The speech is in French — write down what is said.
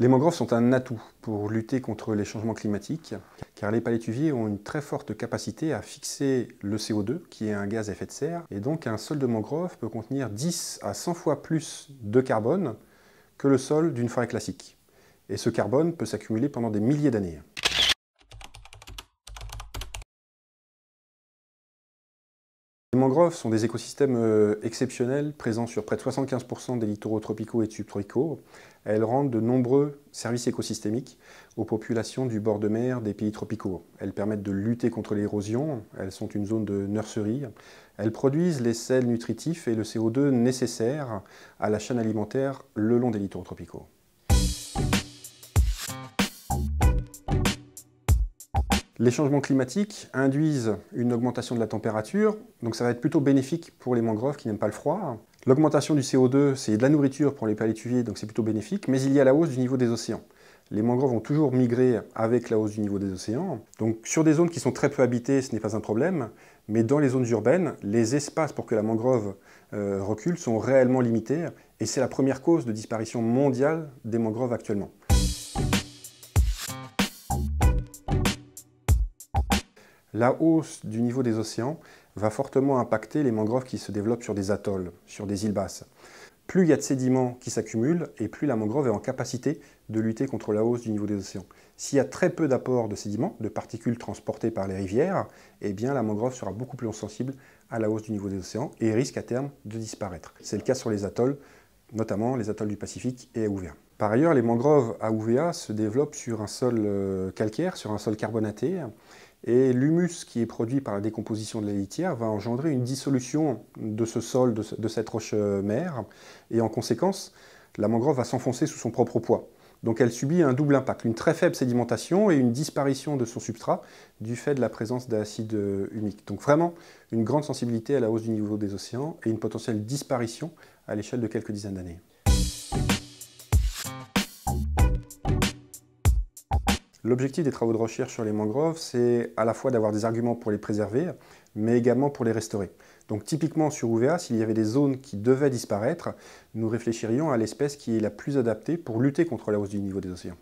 Les mangroves sont un atout pour lutter contre les changements climatiques, car les palétuviers ont une très forte capacité à fixer le CO2, qui est un gaz à effet de serre, et donc un sol de mangrove peut contenir 10 à 100 fois plus de carbone que le sol d'une forêt classique. Et ce carbone peut s'accumuler pendant des milliers d'années. Les mangroves sont des écosystèmes exceptionnels, présents sur près de 75% des littoraux tropicaux et subtropicaux. Elles rendent de nombreux services écosystémiques aux populations du bord de mer des pays tropicaux. Elles permettent de lutter contre l'érosion, elles sont une zone de nurserie. Elles produisent les sels nutritifs et le CO2 nécessaires à la chaîne alimentaire le long des littoraux tropicaux. Les changements climatiques induisent une augmentation de la température, donc ça va être plutôt bénéfique pour les mangroves qui n'aiment pas le froid. L'augmentation du CO2, c'est de la nourriture pour les palétuviers, donc c'est plutôt bénéfique, mais il y a la hausse du niveau des océans. Les mangroves vont toujours migrer avec la hausse du niveau des océans. Donc sur des zones qui sont très peu habitées, ce n'est pas un problème, mais dans les zones urbaines, les espaces pour que la mangrove recule sont réellement limités, et c'est la première cause de disparition mondiale des mangroves actuellement. La hausse du niveau des océans va fortement impacter les mangroves qui se développent sur des atolls, sur des îles basses. Plus il y a de sédiments qui s'accumulent, et plus la mangrove est en capacité de lutter contre la hausse du niveau des océans. S'il y a très peu d'apport de sédiments, de particules transportées par les rivières, eh bien la mangrove sera beaucoup plus sensible à la hausse du niveau des océans et risque à terme de disparaître. C'est le cas sur les atolls, notamment les atolls du Pacifique et à UVA. Par ailleurs, les mangroves à UVA se développent sur un sol calcaire, sur un sol carbonaté, et l'humus qui est produit par la décomposition de la litière va engendrer une dissolution de ce sol, de cette roche-mère, et en conséquence, la mangrove va s'enfoncer sous son propre poids. Donc elle subit un double impact, une très faible sédimentation et une disparition de son substrat du fait de la présence d'acide humique. Donc vraiment une grande sensibilité à la hausse du niveau des océans et une potentielle disparition à l'échelle de quelques dizaines d'années. L'objectif des travaux de recherche sur les mangroves, c'est à la fois d'avoir des arguments pour les préserver, mais également pour les restaurer. Donc typiquement sur UVA, s'il y avait des zones qui devaient disparaître, nous réfléchirions à l'espèce qui est la plus adaptée pour lutter contre la hausse du niveau des océans.